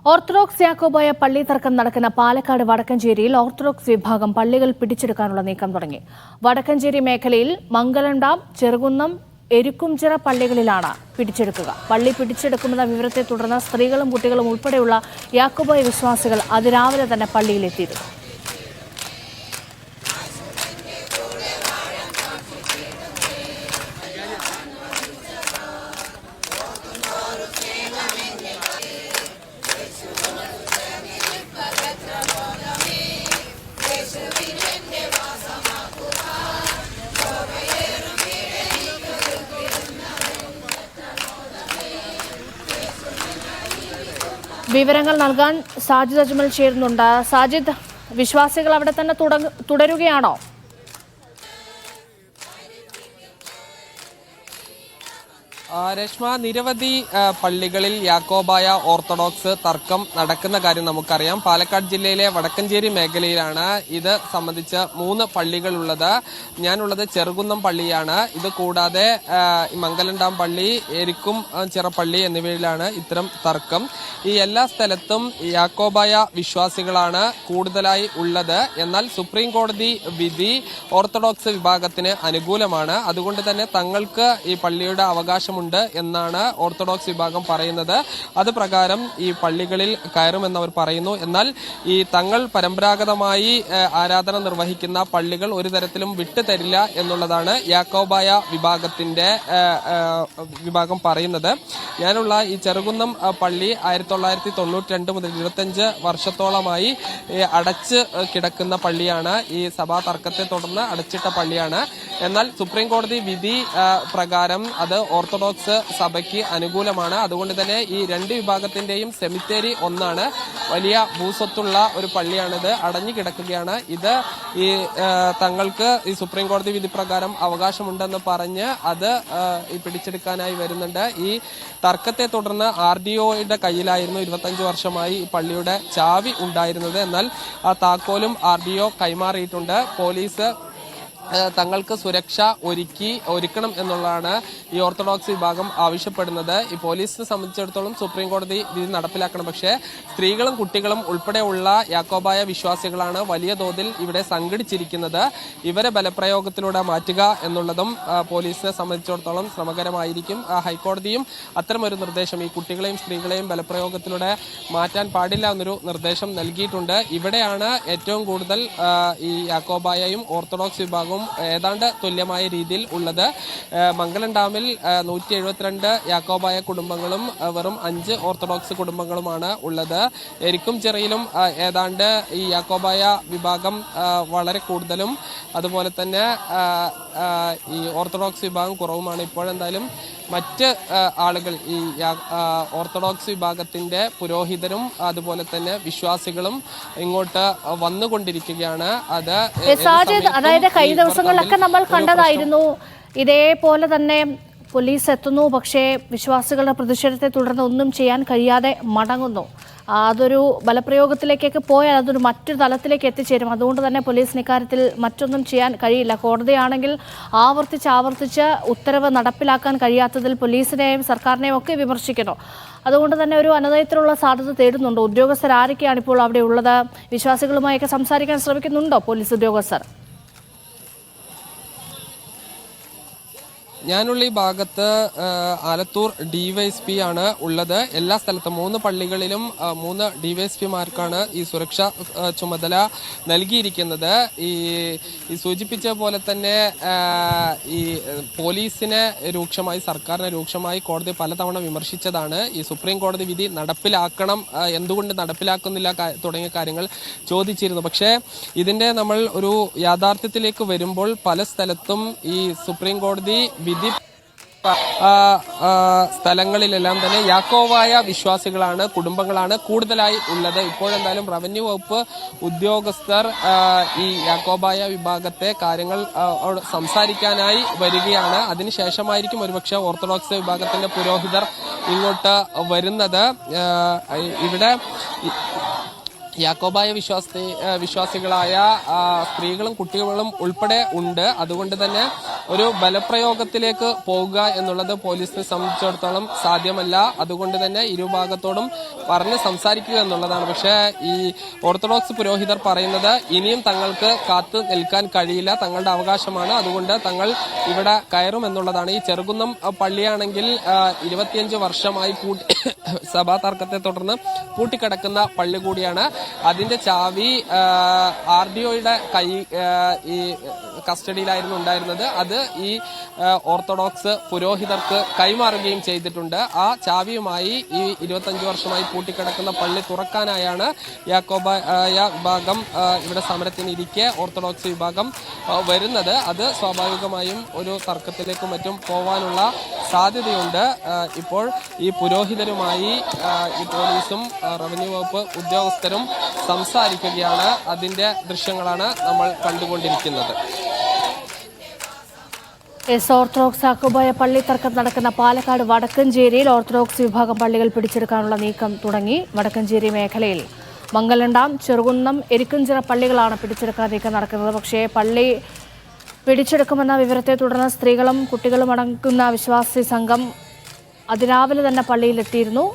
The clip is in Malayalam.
ഓർത്തഡോക്സ് യാക്കോബായ പള്ളി തർക്കം നടക്കുന്ന പാലക്കാട് വടക്കഞ്ചേരിയിൽ ഓർത്തഡോക്സ് വിഭാഗം പള്ളികൾ പിടിച്ചെടുക്കാനുള്ള നീക്കം തുടങ്ങി. വടക്കഞ്ചേരി മേഖലയിൽ മംഗലം ഡാം, ചെറുകുന്നം, എരുക്കുംചിറ പള്ളികളിലാണ് പിടിച്ചെടുക്കുക. പള്ളി പിടിച്ചെടുക്കുമെന്ന വിവരത്തെ തുടർന്ന് സ്ത്രീകളും കുട്ടികളും ഉൾപ്പെടെയുള്ള യാക്കോബായ വിശ്വാസികൾ അതിരാവിലെ തന്നെ പള്ളിയിലെത്തിയിരുന്നു. വിവരങ്ങൾ നൽകാൻ സാജിദ് അജ്മൽ ചേരുന്നുണ്ട്. സാജിദ്, വിശ്വാസികൾ അവിടെ തന്നെ തുടരുകയാണോ? രശ്മ, നിരവധി പള്ളികളിൽ യാക്കോബായ ഓർത്തഡോക്സ് തർക്കം നടക്കുന്ന കാര്യം നമുക്കറിയാം. പാലക്കാട് ജില്ലയിലെ വടക്കഞ്ചേരി മേഖലയിലാണ് ഇത് സംബന്ധിച്ച് 3 പള്ളികളുള്ളത്. ഞാനുള്ളത് ചെറുകുന്നം പള്ളിയാണ്. ഇത് കൂടാതെ മംഗലം ഡാം പള്ളി, എരിക്കും ചിറപ്പള്ളി എന്നിവയിലാണ് ഇത്തരം തർക്കം. ഈ എല്ലാ സ്ഥലത്തും യാക്കോബായ വിശ്വാസികളാണ് കൂടുതലായി ഉള്ളത്. എന്നാൽ സുപ്രീം കോടതി വിധി ഓർത്തഡോക്സ് വിഭാഗത്തിന് അനുകൂലമാണ്. അതുകൊണ്ട് തന്നെ തങ്ങൾക്ക് ഈ പള്ളിയുടെ അവകാശം എന്നാണ് ഓർത്തഡോക്സ് വിഭാഗം പറയുന്നത്. അത് പ്രകാരം ഈ പള്ളികളിൽ കയറുമെന്നവർ പറയുന്നു. എന്നാൽ ഈ തങ്ങൾ പരമ്പരാഗതമായി ആരാധന നിർവഹിക്കുന്ന പള്ളികൾ ഒരു തരത്തിലും വിട്ടുതരില്ല എന്നുള്ളതാണ് യാക്കോബായ വിഭാഗം പറയുന്നത്. ഞാനുള്ള ഈ ചെറുകുന്നം പള്ളി 1992 മുതൽ 25 വർഷത്തോളമായി അടച്ച് കിടക്കുന്ന പള്ളിയാണ്. ഈ സഭാ തർക്കത്തെ തുടർന്ന് അടച്ചിട്ട പള്ളിയാണ്. എന്നാൽ സുപ്രീം കോടതി വിധി പ്രകാരം അത് ഓർത്തഡോക്സ് സഭയ്ക്ക് അനുകൂലമാണ്. അതുകൊണ്ട് തന്നെ ഈ 2 വിഭാഗത്തിന്റെയും സെമിത്തേരി ഒന്നാണ്. വലിയ ഭൂസ്വത്തുള്ള ഒരു പള്ളിയാണിത്. അടഞ്ഞു കിടക്കുകയാണ്. ഇത് ഈ തങ്ങൾക്ക് ഈ സുപ്രീം കോടതി വിധി പ്രകാരം അവകാശമുണ്ടെന്ന് പറഞ്ഞ് അത് പിടിച്ചെടുക്കാനായി വരുന്നുണ്ട്. ഈ തർക്കത്തെ തുടർന്ന് RDOയുടെ കയ്യിലായിരുന്നു 25 വർഷമായി ഈ പള്ളിയുടെ ചാവി ഉണ്ടായിരുന്നത്. എന്നാൽ ആ താക്കോലും RDO കൈമാറിയിട്ടുണ്ട്. പോലീസ് തങ്ങൾക്ക് സുരക്ഷ ഒരുക്കണം എന്നുള്ളതാണ് ഈ ഓർത്തഡോക്സ് വിഭാഗം ആവശ്യപ്പെടുന്നത്. ഈ പോലീസിനെ സംബന്ധിച്ചിടത്തോളം സുപ്രീം കോടതി വിധി നടപ്പിലാക്കണം. പക്ഷേ സ്ത്രീകളും കുട്ടികളും ഉൾപ്പെടെയുള്ള യാക്കോബായ വിശ്വാസികളാണ് വലിയ തോതിൽ ഇവിടെ സംഘടിച്ചിരിക്കുന്നത്. ഇവരെ ബലപ്രയോഗത്തിലൂടെ മാറ്റുക എന്നുള്ളതും പോലീസിനെ സംബന്ധിച്ചിടത്തോളം ശ്രമകരമായിരിക്കും. ഹൈക്കോടതിയും അത്തരമൊരു നിർദ്ദേശം, ഈ കുട്ടികളെയും സ്ത്രീകളെയും ബലപ്രയോഗത്തിലൂടെ മാറ്റാൻ പാടില്ല എന്നൊരു നിർദ്ദേശം നൽകിയിട്ടുണ്ട്. ഇവിടെയാണ് ഏറ്റവും കൂടുതൽ ഈ യാക്കോബായയും ഓർത്തഡോക്സ് വിഭാഗവും ഏതാണ്ട് തുല്യമായ രീതിയിൽ ഉള്ളത്. മംഗലം ഡാമിൽ 172 യാക്കോബായ കുടുംബങ്ങളും വെറും 5 ഓർത്തഡോക്സ് കുടുംബങ്ങളുമാണ് ഉള്ളത്. എരിക്കും ചിറയിലും ഏതാണ്ട് ഈ യാക്കോബായ വിഭാഗം വളരെ കൂടുതലും അതുപോലെ തന്നെ ഈ ഓർത്തഡോക്സ് വിഭാഗം കുറവുമാണ്. ഇപ്പോഴെന്തായാലും മറ്റ് ആളുകൾ ഈ ഓർത്തഡോക്സ് വിഭാഗത്തിന്റെ പുരോഹിതരും അതുപോലെ തന്നെ വിശ്വാസികളും ഇങ്ങോട്ട് വന്നുകൊണ്ടിരിക്കുകയാണ്. അതായത് കഴിഞ്ഞ ദിവസങ്ങളിലൊക്കെ നമ്മൾ കണ്ടതായിരുന്നു, ഇതേപോലെ തന്നെ പോലീസ് എത്തുന്നു, പക്ഷേ വിശ്വാസികളുടെ പ്രതിഷേധത്തെ തുടർന്ന് ഒന്നും ചെയ്യാൻ കഴിയാതെ മടങ്ങുന്നു. അതൊരു ബലപ്രയോഗത്തിലേക്കൊക്കെ പോയാൽ അതൊരു മറ്റൊരു തലത്തിലേക്ക് എത്തിച്ചേരും. അതുകൊണ്ട് തന്നെ പോലീസിന് ഇക്കാര്യത്തിൽ മറ്റൊന്നും ചെയ്യാൻ കഴിയില്ല. കോടതിയാണെങ്കിൽ ആവർത്തിച്ച് ഉത്തരവ് നടപ്പിലാക്കാൻ കഴിയാത്തതിൽ പോലീസിനെയും സർക്കാരിനെയും ഒക്കെ വിമർശിക്കുന്നു. അതുകൊണ്ട് തന്നെ ഒരു അനന്തരത്തിലുള്ള സാധ്യത തേടുന്നുണ്ടോ? ഉദ്യോഗസ്ഥരാരൊക്കെയാണ് ഇപ്പോൾ അവിടെ ഉള്ളത്? വിശ്വാസികളുമായൊക്കെ സംസാരിക്കാൻ ശ്രമിക്കുന്നുണ്ടോ പോലീസ് ഉദ്യോഗസ്ഥർ? ഞാനുള്ള ഈ ഭാഗത്ത് ആലത്തൂർ DYSP ആണ് ഉള്ളത്. എല്ലാ സ്ഥലത്തും 3 പള്ളികളിലും 3 DYSPമാർക്കാണ് ഈ സുരക്ഷാ ചുമതല നൽകിയിരിക്കുന്നത്. ഈ സൂചിപ്പിച്ച പോലെ തന്നെ ഈ പോലീസിനെ രൂക്ഷമായി, സർക്കാരിനെ രൂക്ഷമായി കോടതി പലതവണ വിമർശിച്ചതാണ്. ഈ സുപ്രീം കോടതി വിധി നടപ്പിലാക്കണം, എന്തുകൊണ്ട് നടപ്പിലാക്കുന്നില്ല തുടങ്ങിയ കാര്യങ്ങൾ ചോദിച്ചിരുന്നു. പക്ഷേ ഇതിന്റെ നമ്മൾ ഒരു യാഥാർത്ഥ്യത്തിലേക്ക് വരുമ്പോൾ പല സ്ഥലത്തും ഈ സുപ്രീം കോടതി വിധി സ്ഥലങ്ങളിലെല്ലാം തന്നെ യാക്കോബായ വിശ്വാസികളാണ്, കുടുംബങ്ങളാണ് കൂടുതലായി ഉള്ളത്. ഇപ്പോഴെന്തായാലും റവന്യൂ വകുപ്പ് ഉദ്യോഗസ്ഥർ ഈ യാക്കോബായ വിഭാഗത്തെ കാര്യങ്ങൾ സംസാരിക്കാനായി വരികയാണ്. അതിനുശേഷമായിരിക്കും ഒരുപക്ഷെ ഓർത്തഡോക്സ് വിഭാഗത്തിന്റെ പുരോഹിതർ ഇങ്ങോട്ട് വരുന്നത്. ഇവിടെ യാക്കോബായ വിശ്വാസികളായ സ്ത്രീകളും കുട്ടികളും ഉൾപ്പെടെ ഉണ്ട്. അതുകൊണ്ട് തന്നെ ഒരു ബലപ്രയോഗത്തിലേക്ക് പോകുക എന്നുള്ളത് പോലീസിനെ സംബന്ധിച്ചിടത്തോളം സാധ്യമല്ല. അതുകൊണ്ട് തന്നെ ഇരുഭാഗത്തോടും പറഞ്ഞ് സംസാരിക്കുക എന്നുള്ളതാണ്. പക്ഷേ ഈ ഓർത്തഡോക്സ് പുരോഹിതർ പറയുന്നത് ഇനിയും തങ്ങൾക്ക് കാത്തു നിൽക്കാൻ കഴിയില്ല, തങ്ങളുടെ അവകാശമാണ്, അതുകൊണ്ട് തങ്ങൾ ഇവിടെ കയറും എന്നുള്ളതാണ്. ഈ ചെറുകുന്നം പള്ളിയാണെങ്കിൽ 25 വർഷമായി സഭാ തർക്കത്തെ തുടർന്ന് പൂട്ടിക്കിടക്കുന്ന പള്ളി കൂടിയാണ്. അതിന്റെ ചാവി RDOയുടെ ഈ കസ്റ്റഡിയിലായിരുന്നു ഉണ്ടായിരുന്നത്. അത് ഈ ഓർത്തഡോക്സ് പുരോഹിതർക്ക് കൈമാറുകയും ചെയ്തിട്ടുണ്ട്. ആ ചാവിയുമായി ഈ 25 വർഷമായി പൂട്ടിക്കിടക്കുന്ന പള്ളി തുറക്കാനായാണ് യാക്കോബായ വിഭാഗം ഇവിടെ സമരത്തിനിരിക്കെ ഓർത്തഡോക്സ് വിഭാഗം വരുന്നത്. അത് സ്വാഭാവികമായും ഒരു തർക്കത്തിലേക്കും മറ്റും പോവാനുള്ള സാധ്യതയുണ്ട്. ഇപ്പോൾ ഈ പുരോഹിതരുമായി ഈ പോലീസും റവന്യൂ വകുപ്പ് ഉദ്യോഗസ്ഥരും സംസാരിക്കുകയാണ്. അതിന്റെ ദൃശ്യങ്ങളാണ് നമ്മൾ കണ്ടുകൊണ്ടിരിക്കുന്നത്. ഓർത്തഡോക്സ് യാക്കോബായ പള്ളി തർക്കം നടക്കുന്ന പാലക്കാട് വടക്കഞ്ചേരിയിൽ ഓർത്തഡോക്സ് വിഭാഗം പള്ളികൾ പിടിച്ചെടുക്കാനുള്ള നീക്കം തുടങ്ങി. വടക്കഞ്ചേരി മേഖലയിൽ മംഗലണ്ടാം, ചെറുകുന്നം, എരിക്കുംചിറ പള്ളികളാണ് പിടിച്ചെടുക്കാൻ നീക്കം നടക്കുന്നത്. പക്ഷേ പള്ളി പിടിച്ചെടുക്കുമെന്ന വിവരത്തെ തുടർന്ന് സ്ത്രീകളും കുട്ടികളും അടങ്ങുന്ന വിശ്വാസി സംഘം അതിരാവിലെ തന്നെ പള്ളിയിലെത്തിയിരുന്നു.